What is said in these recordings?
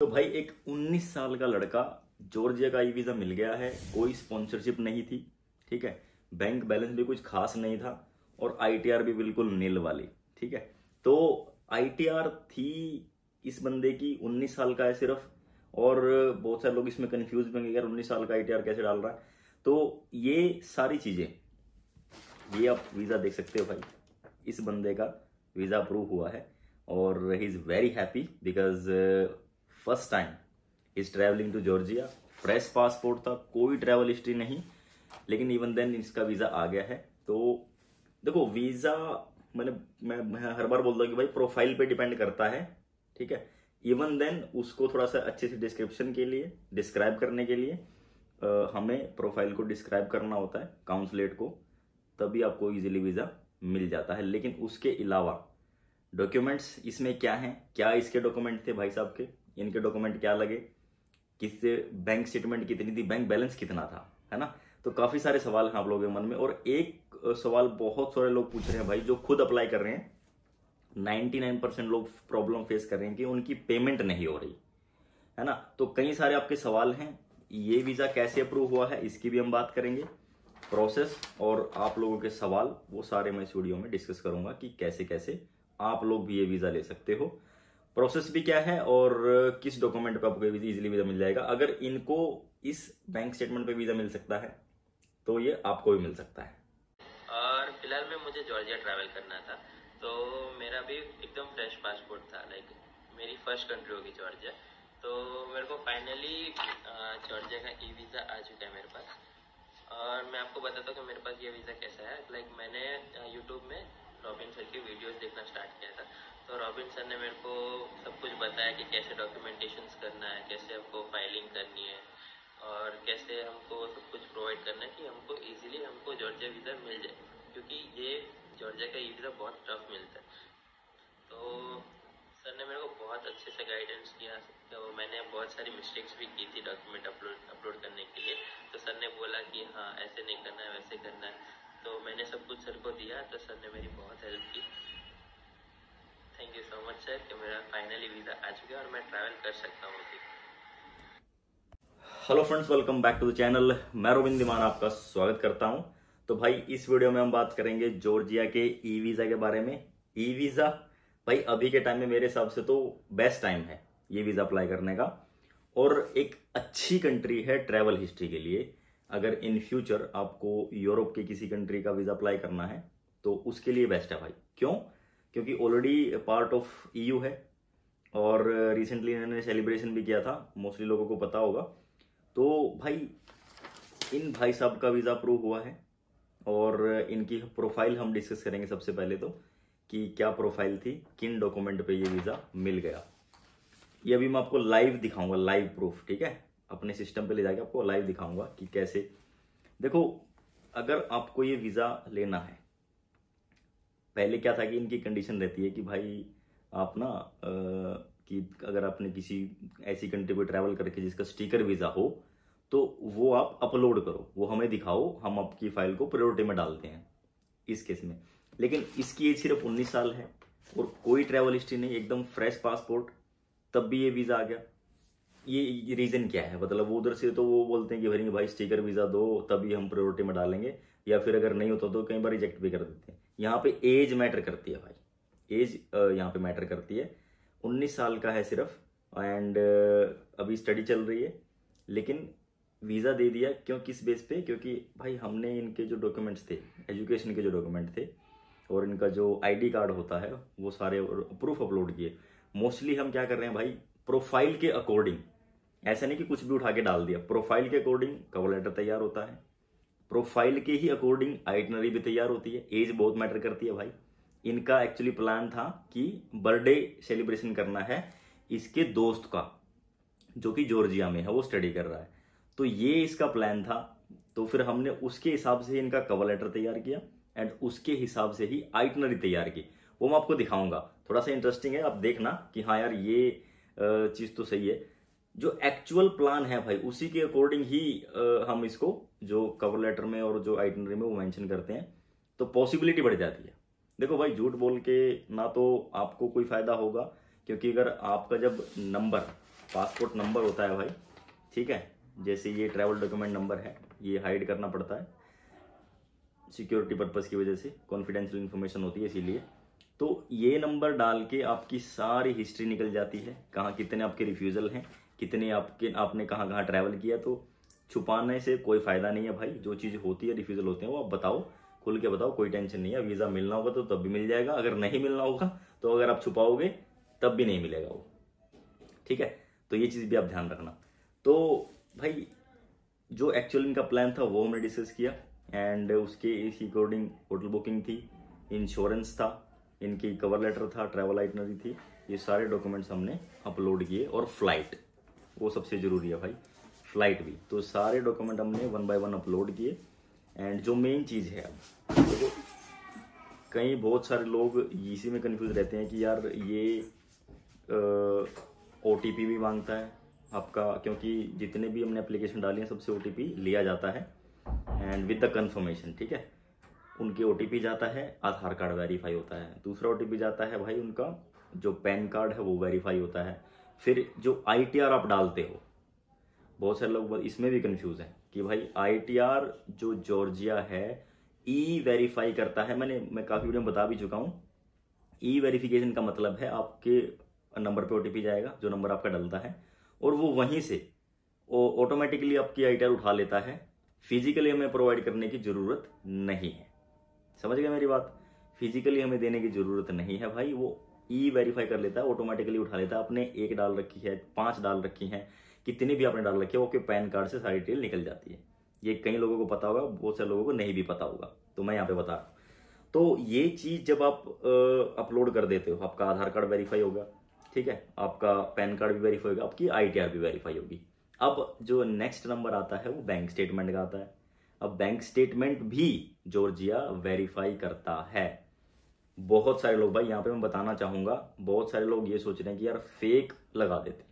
तो भाई एक 19 साल का लड़का, जॉर्जिया का ई वीज़ा मिल गया है। कोई स्पॉन्सरशिप नहीं थी, ठीक है। बैंक बैलेंस भी कुछ खास नहीं था और आईटीआर भी बिल्कुल नील वाली, ठीक है। तो आईटीआर थी इस बंदे की, 19 साल का है सिर्फ। और बहुत सारे लोग इसमें कंफ्यूज भी होंगे यार 19 साल का आईटीआर कैसे डाल रहा है। तो ये सारी चीजें, ये आप वीज़ा देख सकते हो भाई, इस बंदे का वीज़ा अप्रूव हुआ है और he is very happy because first time is travelling to Georgia. Fresh passport था, कोई ट्रैवल हिस्ट्री नहीं, लेकिन इवन देन इसका वीज़ा आ गया है। तो देखो वीज़ा, मैं हर बार बोलता हूँ कि भाई प्रोफाइल पे डिपेंड करता है, ठीक है। इवन देन उसको थोड़ा सा अच्छे से डिस्क्रिप्शन के लिए, डिस्क्राइब करने के लिए हमें प्रोफाइल को डिस्क्राइब करना होता है काउंसलेट को, तभी आपको इजीली वीज़ा मिल जाता है। लेकिन उसके अलावा डॉक्यूमेंट्स इसमें क्या हैं, क्या इसके डॉक्यूमेंट थे भाई साहब के, इनके डॉक्यूमेंट क्या लगे, किससे बैंक स्टेटमेंट कितनी थी, बैंक बैलेंस कितना था, है ना। तो काफ़ी सारे सवाल हैं आप लोगों के मन में। और एक सवाल बहुत सारे लोग पूछ रहे हैं भाई, जो खुद अप्लाई कर रहे हैं, 99% लोग प्रॉब्लम फेस कर रहे हैं कि उनकी पेमेंट नहीं हो रही, है ना। तो कई सारे आपके सवाल हैं। ये वीज़ा कैसे अप्रूव हुआ है इसकी भी हम बात करेंगे, प्रोसेस और आप लोगों के सवाल, वो सारे मैं इस वीडियो में डिस्कस करूंगा कि कैसे कैसे आप लोग भी ये वीज़ा ले सकते हो, प्रोसेस भी क्या है और किस डॉक्यूमेंट पे आपको इजीली वीज़ा मिल जाएगा। अगर इनको इस बैंक स्टेटमेंट पे वीज़ा मिल सकता है तो ये आपको भी मिल सकता है। और फिलहाल में मुझे जॉर्जिया ट्रैवल करना था, तो मेरा भी एकदम फ्रेश पासपोर्ट था, लाइक मेरी फर्स्ट कंट्री होगी जॉर्जिया। तो मेरे को फाइनली जॉर्जिया का ई वीज़ा आ चुका है मेरे पास। और मैं आपको बताता हूँ कि मेरे पास ये वीज़ा कैसा है। लाइक मैंने यूट्यूब में रॉबिन सर की वीडियोस देखना स्टार्ट किया था, तो रॉबिन सर ने मेरे को सब कुछ बताया कि कैसे डॉक्यूमेंटेशंस करना है, कैसे हमको फाइलिंग करनी है और कैसे हमको सब कुछ प्रोवाइड करना है कि हमको इजीली हमको जॉर्जिया वीज़ा मिल जाए, क्योंकि ये जॉर्जिया का ई वीज़ा बहुत टफ मिलता है। तो सर ने मेरे को बहुत अच्छे से गाइडेंस किया। तो मैंने बहुत सारी मिस्टेक्स भी की थी डॉक्यूमेंट अपलोड करने के लिए। तो सर ने बोला कि हाँ ऐसे नहीं करना है, वैसे करना है। तो मैंने सब कुछ सर को दिया, तो सर ने मेरी बहुत हेल्प की। Thank you so much sir कि मेरा फाइनली वीज़ा आ चुका है और मैं ट्रैवल कर सकता हूँ अभी। Hello friends, welcome back to the channel. मैं रोबिन दीमान आपका स्वागत करता हूं। तो भाई इस वीडियो में हम बात करेंगे जॉर्जिया के ई वीज़ा के बारे में। ई वीज़ा भाई अभी के टाइम में मेरे हिसाब से तो बेस्ट टाइम है ये वीज़ा अप्लाई करने का, और एक अच्छी कंट्री है ट्रैवल हिस्ट्री के लिए। अगर इन फ्यूचर आपको यूरोप के किसी कंट्री का वीज़ा अप्लाई करना है तो उसके लिए बेस्ट है भाई। क्यों? क्योंकि ऑलरेडी पार्ट ऑफ ईयू है और रिसेंटली इन्होंने सेलिब्रेशन भी किया था, मोस्टली लोगों को पता होगा। तो भाई इन भाई साहब का वीज़ा अप्रूव हुआ है और इनकी प्रोफाइल हम डिस्कस करेंगे सबसे पहले तो, कि क्या प्रोफाइल थी, किन डॉक्यूमेंट पे ये वीज़ा मिल गया। ये अभी मैं आपको लाइव दिखाऊंगा, लाइव प्रूफ, ठीक है। अपने सिस्टम पे ले जाके आपको लाइव दिखाऊंगा कि कैसे। देखो, अगर आपको ये वीज़ा लेना है, पहले क्या था कि इनकी कंडीशन रहती है कि भाई आप ना कि अगर आपने किसी ऐसी कंट्री को ट्रैवल करके जिसका स्टिकर वीज़ा हो तो वो आप अपलोड करो, वो हमें दिखाओ, हम आपकी फाइल को प्रायोरिटी में डालते हैं इस केस में। लेकिन इसकी एज सिर्फ 19 साल है और कोई ट्रैवल हिस्ट्री नहीं, एकदम फ्रेश पासपोर्ट, तब भी ये वीज़ा आ गया। ये रीज़न क्या है? मतलब वो उधर से तो वो बोलते हैं कि भाई स्टिकर वीज़ा दो तभी हम प्रायोरिटी में डालेंगे, या फिर अगर नहीं होता तो कई बार रिजेक्ट भी कर देते हैं। यहाँ पे एज मैटर करती है भाई, एज यहाँ पे मैटर करती है। 19 साल का है सिर्फ, एंड अभी स्टडी चल रही है, लेकिन वीज़ा दे दिया। क्यों, किस बेस पे? क्योंकि भाई हमने इनके जो डॉक्यूमेंट्स थे, एजुकेशन के जो डॉक्यूमेंट थे और इनका जो आईडी कार्ड होता है, वो सारे प्रूफ अपलोड किए। मोस्टली हम क्या कर रहे हैं भाई, प्रोफाइल के अकॉर्डिंग, ऐसा नहीं कि कुछ भी उठा के डाल दिया, प्रोफाइल के अकॉर्डिंग कवर लेटर तैयार होता है, प्रोफाइल के ही अकॉर्डिंग आइटनरी भी तैयार होती है। एज बहुत मैटर करती है भाई। इनका एक्चुअली प्लान था कि बर्थडे सेलिब्रेशन करना है इसके दोस्त का, जो कि जॉर्जिया में है, वो स्टडी कर रहा है। तो ये इसका प्लान था। तो फिर हमने उसके हिसाब से इनका कवर लेटर तैयार किया एंड उसके हिसाब से ही आइटनरी तैयार की। वो मैं आपको दिखाऊंगा, थोड़ा सा इंटरेस्टिंग है, आप देखना कि हाँ यार ये चीज़ तो सही है। जो एक्चुअल प्लान है भाई उसी के अकॉर्डिंग ही हम इसको जो कवर लेटर में और जो आइटनरी में वो मेंशन करते हैं, तो पॉसिबिलिटी बढ़ जाती है। देखो भाई, झूठ बोल के ना तो आपको कोई फायदा होगा, क्योंकि अगर आपका जब नंबर पासपोर्ट नंबर होता है भाई, ठीक है। जैसे ये ट्रैवल डॉक्यूमेंट नंबर है, ये हाइड करना पड़ता है सिक्योरिटी पर्पस की वजह से, कॉन्फिडेंशियल इन्फॉर्मेशन होती है इसीलिए। तो ये नंबर डाल के आपकी सारी हिस्ट्री निकल जाती है, कहाँ कितने आपके रिफ्यूज़ल हैं, कितने आपने कहाँ कहाँ ट्रैवल किया। तो छुपाने से कोई फ़ायदा नहीं है भाई, जो चीज़ होती है रिफ्यूज़ल होते हैं वो आप बताओ, खुल के बताओ, कोई टेंशन नहीं है। वीज़ा मिलना होगा तो तब भी मिल जाएगा, अगर नहीं मिलना होगा तो अगर आप छुपाओगे तब भी नहीं मिलेगा वो, ठीक है। तो ये चीज़ भी आप ध्यान रखना। तो भाई जो एक्चुअल इनका प्लान था वो हमने डिस्कस किया, एंड उसके इसी अकॉर्डिंग होटल बुकिंग थी, इंश्योरेंस था, इनकी कवर लेटर था, ट्रैवल आइटनरी थी, ये सारे डॉक्यूमेंट्स हमने अपलोड किए। और फ्लाइट, वो सबसे ज़रूरी है भाई, फ्लाइट भी। तो सारे डॉक्यूमेंट हमने 1 बाय 1 अपलोड किए। एंड जो मेन चीज़ है, अब देखो कई बहुत सारे लोग इसी में कंफ्यूज रहते हैं कि यार ये OTP भी मांगता है आपका, क्योंकि जितने भी हमने एप्लीकेशन डाली हैं सबसे OTP लिया जाता है, एंड विद द कंफर्मेशन, ठीक है। उनके OTP जाता है, आधार कार्ड वेरीफाई होता है। दूसरा OTP जाता है भाई उनका जो पैन कार्ड है वो वेरीफाई होता है। फिर जो ITR आप डालते हो, बहुत सारे लोग इसमें भी कंफ्यूज हैं कि भाई ITR जो जॉर्जिया है वेरीफाई करता है। मैं काफ़ी वीडियो में बता भी चुका हूँ। वेरिफिकेशन का मतलब है आपके नंबर पे OTP जाएगा, जो नंबर आपका डलता है, और वो वहीं से ऑटोमेटिकली आपकी ITR उठा लेता है। फिजिकली हमें प्रोवाइड करने की ज़रूरत नहीं है, समझ गए मेरी बात। फिजिकली हमें देने की ज़रूरत नहीं है भाई, वो वेरीफाई कर लेता है, ऑटोमेटिकली उठा लेता है। आपने 1 डाल रखी है, 5 डाल रखी हैं, कितनी भी आपने डाल रखी है, वो आपके पैन कार्ड से सारी डिटेल निकल जाती है। ये कई लोगों को पता होगा, बहुत सारे लोगों को नहीं भी पता होगा, तो मैं यहाँ पे बता रहा हूँ। तो ये चीज़ जब आप अपलोड कर देते हो, आपका आधार कार्ड वेरीफाई होगा, ठीक है, आपका पैन कार्ड भी वेरीफाई होगा, आपकी ITR भी वेरीफाई होगी। अब जो नेक्स्ट नंबर आता है वो बैंक स्टेटमेंट का आता है। अब बैंक स्टेटमेंट भी जॉर्जिया वेरीफाई करता है। बहुत सारे लोग भाई, यहाँ पे मैं बताना चाहूँगा, बहुत सारे लोग ये सोच रहे हैं कि यार फेक लगा देते हैं।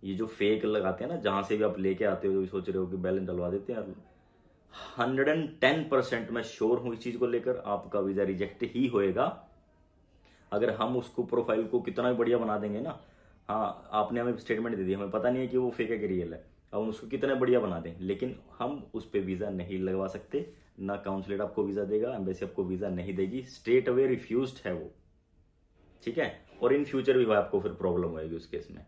ये जो फेक लगाते हैं ना, जहाँ से भी आप लेके आते हो, सोच रहे हो कि बैलेंस डलवा देते हैं, 110% मैं श्योर हूँ इस चीज़ को लेकर, आपका वीज़ा रिजेक्ट ही होएगा। अगर हम उसको प्रोफाइल को कितना भी बढ़िया बना देंगे ना, हाँ आपने हमें स्टेटमेंट दे दी, हमें पता नहीं है कि वो फेक है कि रियल है, अब हम उसको कितना बढ़िया बना दें, लेकिन हम उस पर वीज़ा नहीं लगवा सकते। ना काउंसलेट आपको वीज़ा देगा, एम्बेसी आपको वीज़ा नहीं देगी, स्ट्रेट अवे रिफ्यूज्ड है वो, ठीक है। और इन फ्यूचर भी भाई आपको फिर प्रॉब्लम होगी उस केस में।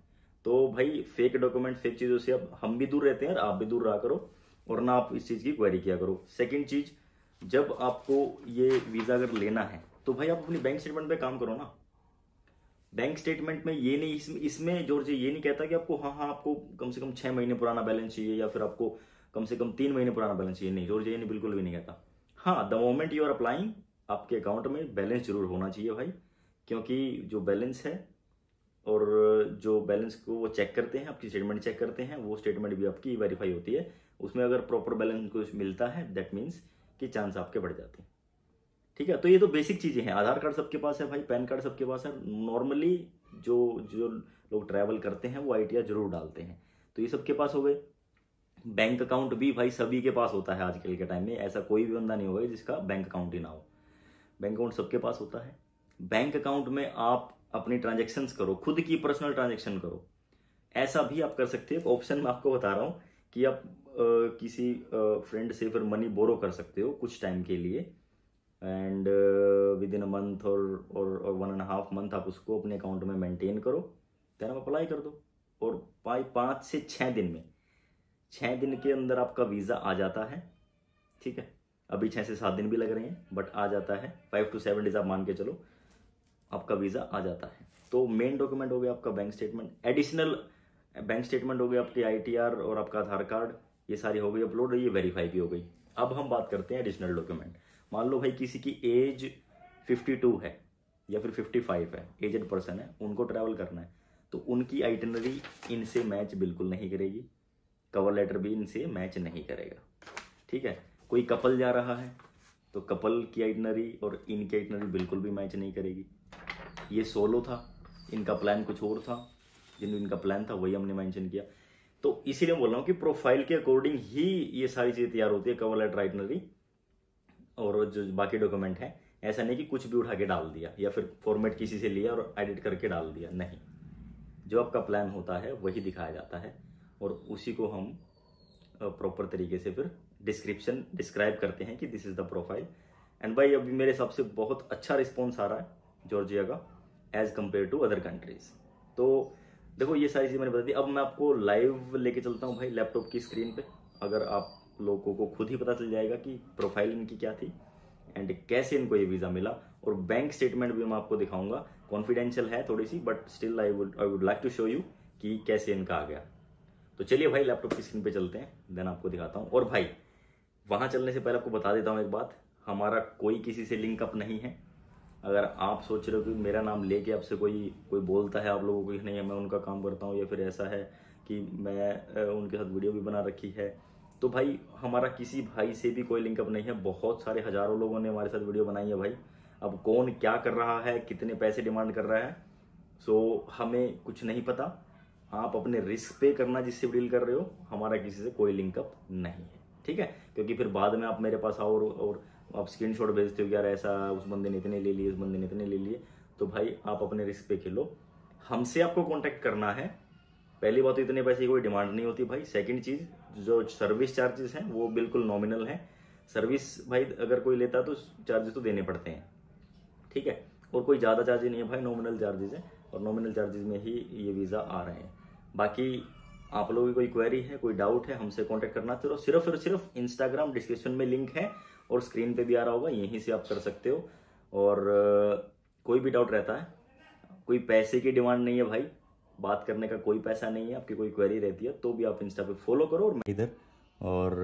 तो भाई फेक डॉक्यूमेंट, फेक चीज़ों से अब हम भी दूर रहते हैं और आप भी दूर रहा करो, और ना आप इस चीज़ की क्वेरी किया करो। सेकंड चीज़, जब आपको ये वीज़ा अगर लेना है तो भाई आप अपनी बैंक स्टेटमेंट पे काम करो ना। बैंक स्टेटमेंट में ये नहीं, इसमें जॉर्जिया ये नहीं कहता कि आपको हाँ आपको कम से कम 6 महीने पुराना बैलेंस चाहिए, या फिर आपको कम से कम 3 महीने पुराना बैलेंस चाहिए। नहीं, जॉर्जिया ये बिल्कुल भी नहीं कहता। हाँ, the moment you are applying, आपके अकाउंट में बैलेंस जरूर होना चाहिए भाई, क्योंकि जो बैलेंस है और जो बैलेंस को वो चेक करते हैं, आपकी स्टेटमेंट चेक करते हैं, वो स्टेटमेंट भी आपकी वेरीफाई होती है। उसमें अगर प्रॉपर बैलेंस कुछ मिलता है, दैट मीन्स कि चांस आपके बढ़ जाते हैं, ठीक है। तो ये तो बेसिक चीज़ें हैं। आधार कार्ड सबके पास है भाई, पैन कार्ड सबके पास है। नॉर्मली जो जो लोग ट्रैवल करते हैं वो ITR जरूर डालते हैं, तो ये सबके पास हो गए। बैंक अकाउंट भी भाई सभी के पास होता है आजकल के टाइम में, ऐसा कोई भी बंदा नहीं होगा जिसका बैंक अकाउंट ही ना हो। बैंक अकाउंट सबके पास होता है। बैंक अकाउंट में आप अपनी ट्रांजेक्शन्स करो, खुद की पर्सनल ट्रांजेक्शन करो। ऐसा भी आप कर सकते हो, ऑप्शन मैं आपको बता रहा हूँ कि आप किसी फ्रेंड से फिर मनी बोरो कर सकते हो कुछ टाइम के लिए, and with in a month और 1.5 मंथ आप उसको अपने अकाउंट में मेंटेन करो, देन आप अप्लाई कर दो, और 5 से 6 दिन में, 6 दिन के अंदर आपका वीज़ा आ जाता है, ठीक है। अभी 6 से 7 दिन भी लग रहे हैं, बट आ जाता है। 5 to 7 डेज आप मान के चलो, आपका वीज़ा आ जाता है। तो मेन डॉक्यूमेंट हो गया आपका bank statement, additional bank statement हो गया आपकी ITR और आपका आधार कार्ड, ये सारी हो गई अपलोड, ये वेरीफाई भी हो गई। अब हम बात करते हैं एडिशनल डॉक्यूमेंट। मान लो भाई किसी की एज 52 है या फिर 55 है, एजेड पर्सन है, उनको ट्रैवल करना है, तो उनकी आइटनरी इनसे मैच बिल्कुल नहीं करेगी, कवर लेटर भी इनसे मैच नहीं करेगा, ठीक है। कोई कपल जा रहा है तो कपल की आइटनरी और इनकी आइटनरी बिल्कुल भी मैच नहीं करेगी। ये सोलो था, इनका प्लान कुछ और था, इनका प्लान था वही हमने मेंशन किया। तो इसीलिए बोल रहा हूँ कि प्रोफाइल के अकॉर्डिंग ही ये सारी चीज़ें तैयार होती है, कवर लेटर, आइटनरी और जो बाकी डॉक्यूमेंट है। ऐसा नहीं कि कुछ भी उठा के डाल दिया या फिर फॉर्मेट किसी से लिया और एडिट करके डाल दिया, नहीं। जो आपका प्लान होता है वही दिखाया जाता है और उसी को हम प्रॉपर तरीके से फिर डिस्क्राइब करते हैं कि this is the profile. And भाई अभी मेरे हिसाब से बहुत अच्छा रिस्पॉन्स आ रहा है जॉर्जिया का as compare to other countries. तो देखो ये सारी चीज़ मैंने बता दी। अब मैं आपको लाइव लेके चलता हूँ भाई लैपटॉप की स्क्रीन पे, अगर आप लोगों को खुद ही पता चल जाएगा कि प्रोफाइल इनकी क्या थी एंड कैसे इनको ये वीज़ा मिला। और बैंक स्टेटमेंट भी मैं आपको दिखाऊंगा, कॉन्फिडेंशियल है थोड़ी सी, but still I would like to show you कि कैसे इनका आ गया। तो चलिए भाई लैपटॉप की स्क्रीन पे चलते हैं, देन आपको दिखाता हूँ। और भाई वहाँ चलने से पहले आपको बता देता हूँ एक बात, हमारा कोई किसी से लिंक अप नहीं है। अगर आप सोच रहे हो कि मेरा नाम लेके आपसे कोई बोलता है आप लोगों को कि नहीं मैं उनका काम करता हूँ, या फिर ऐसा है कि मैं उनके साथ वीडियो भी बना रखी है, तो भाई हमारा किसी भाई से भी कोई लिंकअप नहीं है। बहुत सारे हजारों लोगों ने हमारे साथ वीडियो बनाई है भाई। अब कौन क्या कर रहा है, कितने पैसे डिमांड कर रहा है, सो हमें कुछ नहीं पता। आप अपने रिस्क पे करना जिससे डील कर रहे हो, हमारा किसी से कोई लिंकअप नहीं है, ठीक है। क्योंकि फिर बाद में आप मेरे पास आओ और आप स्क्रीनशॉट भेजते हो यार ऐसा उस बंदे ने इतने ले लिए, उस बंदे ने इतने ले लिए, तो भाई आप अपने रिस्क पे खेलो। हमसे आपको कांटेक्ट करना है, पहली बात तो इतने पैसे की कोई डिमांड नहीं होती भाई। सेकंड चीज, जो सर्विस चार्जेस हैं वो बिल्कुल नॉमिनल हैं। सर्विस भाई अगर कोई लेता है तो चार्जेस तो देने पड़ते हैं, ठीक है। और कोई ज़्यादा चार्जेस नहीं है भाई, नॉमिनल चार्जेस है और नॉमिनल चार्जेस में ही ये वीज़ा आ रहे हैं। बाकी आप लोगों की कोई क्वेरी है, कोई डाउट है, हमसे कांटेक्ट करना तो सिर्फ और सिर्फ इंस्टाग्राम डिस्क्रिप्शन में लिंक है और स्क्रीन पे भी आ रहा होगा, यहीं से आप कर सकते हो। और कोई भी डाउट रहता है, कोई पैसे की डिमांड नहीं है भाई, बात करने का कोई पैसा नहीं है। आपकी कोई क्वेरी रहती है तो भी आप इंस्टा पे फॉलो करो और इधर। और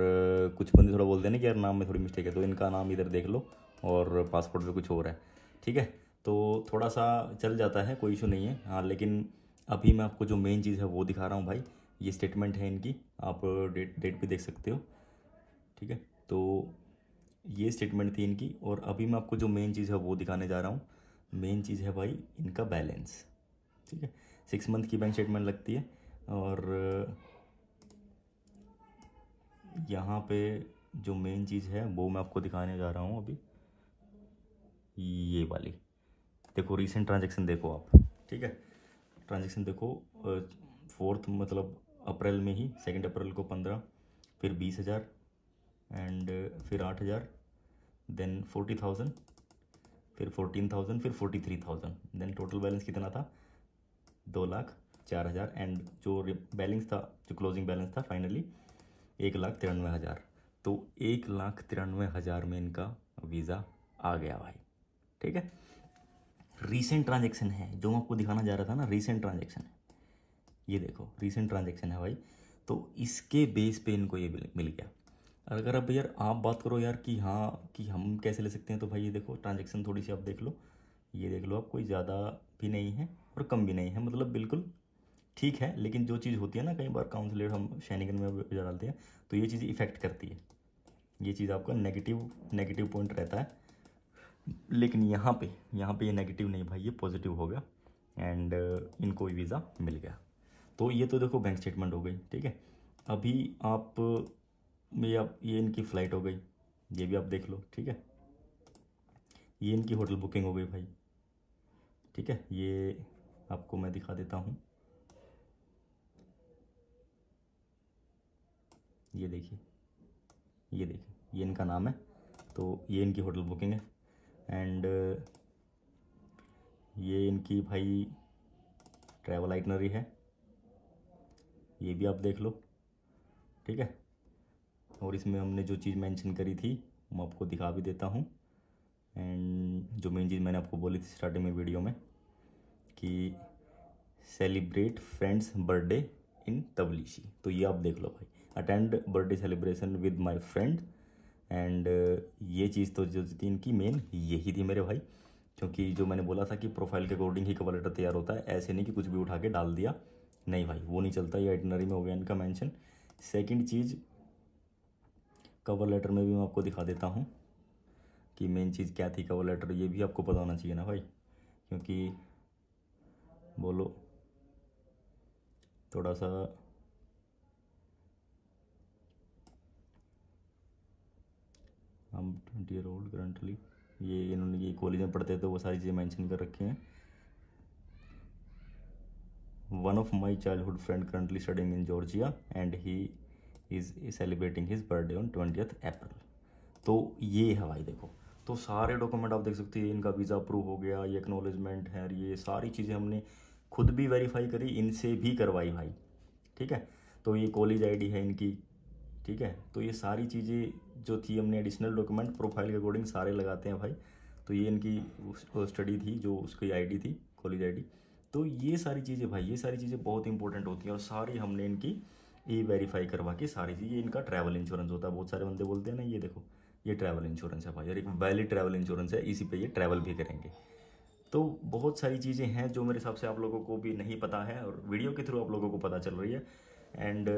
कुछ बंदे थोड़ा बोलते हैं ना कि यार नाम में थोड़ी मिस्टेक है, तो इनका नाम इधर देख लो और पासपोर्ट पे कुछ और है, ठीक है। तो थोड़ा सा चल जाता है, कोई इशू नहीं है। हाँ लेकिन अभी मैं आपको जो मेन चीज़ है वो दिखा रहा हूँ भाई। ये स्टेटमेंट है इनकी, आप डेट भी देख सकते हो, ठीक है। तो ये स्टेटमेंट थी इनकी और अभी मैं आपको जो मेन चीज़ है वो दिखाने जा रहा हूँ। मेन चीज़ है भाई इनका बैलेंस, ठीक है। 6 मंथ की बैंक स्टेटमेंट लगती है और यहाँ पे जो मेन चीज़ है वो मैं आपको दिखाने जा रहा हूँ अभी। ये वाली देखो, रीसेंट ट्रांजैक्शन देखो आप, ठीक है। ट्रांजैक्शन देखो, 4 मतलब अप्रैल में ही, 2 अप्रैल को 15, फिर 20,000 एंड फिर 8,000, देन 40,000, फिर 14,000, फिर 43,000, देन टोटल बैलेंस कितना था 2,04,000 एंड जो बैलेंस था, जो क्लोजिंग बैलेंस था फाइनली 1,93,000। तो 1,93,000 में इनका वीज़ा आ गया भाई, ठीक है। रीसेंट ट्रांजैक्शन है जो मैं आपको दिखाना जा रहा था ना, रीसेंट ट्रांजैक्शन है, ये देखो रीसेंट ट्रांजैक्शन है भाई। तो इसके बेस पे इनको ये मिल गया। अगर अब यार आप बात करो यार कि हाँ कि हम कैसे ले सकते हैं, तो भाई ये देखो ट्रांजैक्शन थोड़ी सी आप देख लो, ये देख लो आप, कोई ज़्यादा भी नहीं है और कम भी नहीं है, मतलब बिल्कुल ठीक है। लेकिन जो चीज़ होती है ना, कई बार काउंसलर हम शैनिगन में डालते हैं तो ये चीज़ इफेक्ट करती है, ये चीज़ आपका नेगेटिव पॉइंट रहता है। लेकिन यहाँ पे ये नेगेटिव नहीं भाई, ये पॉजिटिव हो गया एंड इनको वीज़ा मिल गया। तो ये तो देखो बैंक स्टेटमेंट हो गई, ठीक है। अभी आप ये इनकी फ़्लाइट हो गई, ये भी आप देख लो, ठीक है। ये इनकी होटल बुकिंग हो गई भाई, ठीक है। ये आपको मैं दिखा देता हूँ, ये देखिए ये इनका नाम है, तो ये इनकी होटल बुकिंग है एंड ये इनकी भाई ट्रैवल आइटनरी है, ये भी आप देख लो, ठीक है। और इसमें हमने जो चीज़ मेंशन करी थी मैं आपको दिखा भी देता हूँ। एंड जो मेन चीज़ मैंने आपको बोली थी स्टार्टिंग में वीडियो में कि सेलिब्रेट फ्रेंड्स बर्थडे इन तबलीशी, तो ये आप देख लो भाई, attend birthday celebration with my friend. And ये चीज़ तो जो थी इनकी मेन यही थी मेरे भाई, क्योंकि जो मैंने बोला था कि प्रोफाइल के अकॉर्डिंग ही कवर लेटर तैयार होता है, ऐसे नहीं कि कुछ भी उठा के डाल दिया, नहीं भाई वो नहीं चलता, ये आइटनरी में हो गया इनका मेंशन। सेकंड चीज़, कवर लेटर में भी मैं आपको दिखा देता हूँ कि मेन चीज़ क्या थी कवर लेटर, ये भी आपको पता होना चाहिए ना भाई, क्योंकि बोलो थोड़ा सा हम 20 ईयर ओल्ड करंटली, ये इन्होंने ये कॉलेज में पढ़ते थे वो सारी चीज़ें मेंशन कर रखी हैं। One of my childhood friend currently studying in Georgia and he is celebrating his birthday on 20th अप्रैल। तो ये है भाई देखो, तो सारे डॉक्यूमेंट आप देख सकते हैं, इनका वीज़ा अप्रूव हो गया, ये एक्नॉलेजमेंट है, ये सारी चीज़ें हमने खुद भी वेरीफाई करी, इनसे भी करवाई भाई, ठीक है। तो ये कॉलेज आईडी है इनकी, ठीक है। तो ये सारी चीज़ें जो थी हमने एडिशनल डॉक्यूमेंट प्रोफाइल के अकॉर्डिंग सारे लगाते हैं भाई। तो ये इनकी स्टडी थी, जो उसकी आईडी थी, कॉलेज आईडी। तो ये सारी चीज़ें भाई, ये सारी चीज़ें बहुत इंपॉर्टेंट होती हैं और सारी हमने इनकी ई वेरीफाई करवा के सारी चीज़। ये इनका ट्रैवल इंश्योरेंस होता है, बहुत सारे बंदे बोलते हैं ना, ये देखो ये ट्रैवल इंश्योरेंस है भाई, और एक वैलिड ट्रैवल इंश्योरेंस है, इसी पे ये ट्रैवल भी करेंगे। तो बहुत सारी चीज़ें हैं जो मेरे हिसाब से आप लोगों को भी नहीं पता है और वीडियो के थ्रू आप लोगों को पता चल रही है। एंड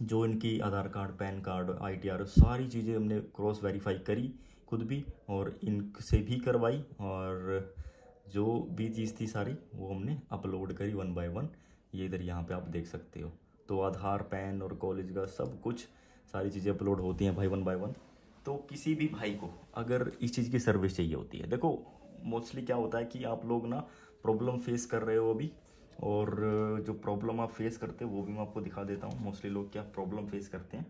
जो इनकी आधार कार्ड, पैन कार्ड, ITR, सारी चीज़ें हमने क्रॉस वेरीफाई करी खुद भी और इनसे भी करवाई, और जो भी चीज़ थी सारी वो हमने अपलोड करी 1 by 1। ये इधर यहाँ पे आप देख सकते हो। तो आधार, पैन और कॉलेज का सब कुछ सारी चीज़ें अपलोड होती हैं भाई 1 by 1। तो किसी भी भाई को अगर इस चीज़ की सर्विस चाहिए होती है, देखो मोस्टली क्या होता है कि आप लोग ना प्रॉब्लम फेस कर रहे हो अभी, और जो प्रॉब्लम आप फेस करते हो वो भी मैं आपको दिखा देता हूँ। मोस्टली लोग क्या प्रॉब्लम फेस करते हैं,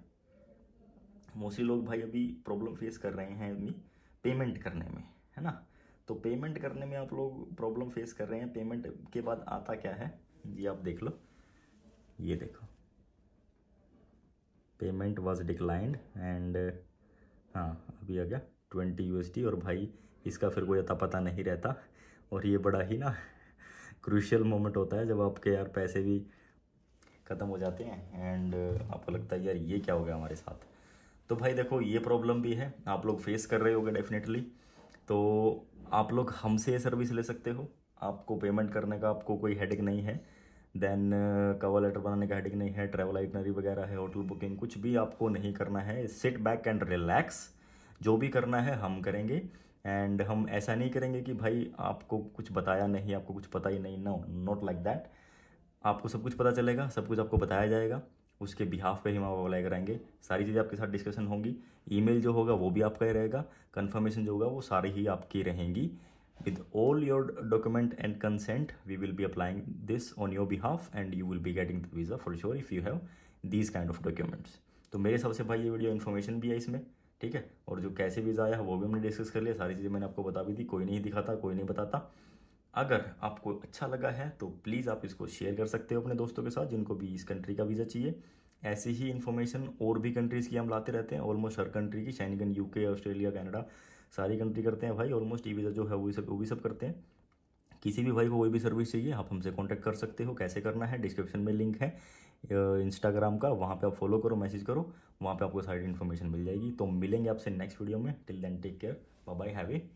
मोस्टली लोग भाई अभी प्रॉब्लम फेस कर रहे हैं अभी पेमेंट करने में, है ना। तो पेमेंट करने में आप लोग प्रॉब्लम फेस कर रहे हैं। पेमेंट के बाद आता क्या है, ये आप देख लो, ये देखो, पेमेंट वाज डिक्लाइंड एंड हाँ अभी आ गया 20 USD। और भाई इसका फिर कोई अता पता नहीं रहता, और ये बड़ा ही ना क्रूशियल मोमेंट होता है जब आपके यार पैसे भी ख़त्म हो जाते हैं एंड आपको लगता है यार ये क्या हो गया हमारे साथ। तो भाई देखो ये प्रॉब्लम भी है, आप लोग फेस कर रहे होगे डेफिनेटली। तो आप लोग हमसे ये सर्विस ले सकते हो, आपको पेमेंट करने का आपको कोई हेडेक नहीं है, देन कवर लेटर बनाने का हेडेक नहीं है, ट्रैवल आइटनरी वगैरह है, होटल बुकिंग, कुछ भी आपको नहीं करना है। सिट बैक एंड रिलैक्स, जो भी करना है हम करेंगे। एंड हम ऐसा नहीं करेंगे कि भाई आपको कुछ बताया नहीं, आपको कुछ पता ही नहीं, नो, नॉट लाइक दैट। आपको सब कुछ पता चलेगा, सब कुछ आपको बताया जाएगा, उसके बिहाफ पे ही हम आप अप्लाई कराएंगे। सारी चीज़ें आपके साथ डिस्कशन होंगी, ईमेल जो होगा वो भी आपका ही रहेगा, कंफर्मेशन जो होगा वो सारी ही आपकी रहेंगी। With all your document and consent we will be applying this on your behalf and you will be getting the visa for sure if you have these kind of documents. तो मेरे हिसाब से भाई ये वीडियो इन्फॉर्मेशन भी है इसमें, ठीक है। और जो कैसे वीज़ा आया है वो भी हमने डिस्कस कर लिया, सारी चीज़ें मैंने आपको बता भी दी, कोई नहीं दिखाता, कोई नहीं बताता। अगर आपको अच्छा लगा है तो प्लीज़ आप इसको शेयर कर सकते हो अपने दोस्तों के साथ जिनको भी इस कंट्री का वीज़ा चाहिए। ऐसी ही इन्फॉर्मेशन और भी कंट्रीज़ की हम लाते रहते हैं, ऑलमोस्ट हर कंट्री की, शेंगन, UK, ऑस्ट्रेलिया, कनाडा, सारी कंट्री करते हैं भाई ऑलमोस्ट। ई वीज़ा जो है वो भी सब करते हैं। किसी भी भाई को कोई भी सर्विस चाहिए आप हमसे कांटेक्ट कर सकते हो। कैसे करना है, डिस्क्रिप्शन में लिंक है इंस्टाग्राम का, वहाँ पे आप फॉलो करो, मैसेज करो, वहाँ पे आपको सारी इन्फॉर्मेशन मिल जाएगी। तो मिलेंगे आपसे नेक्स्ट वीडियो में, till then take care, bye bye, have A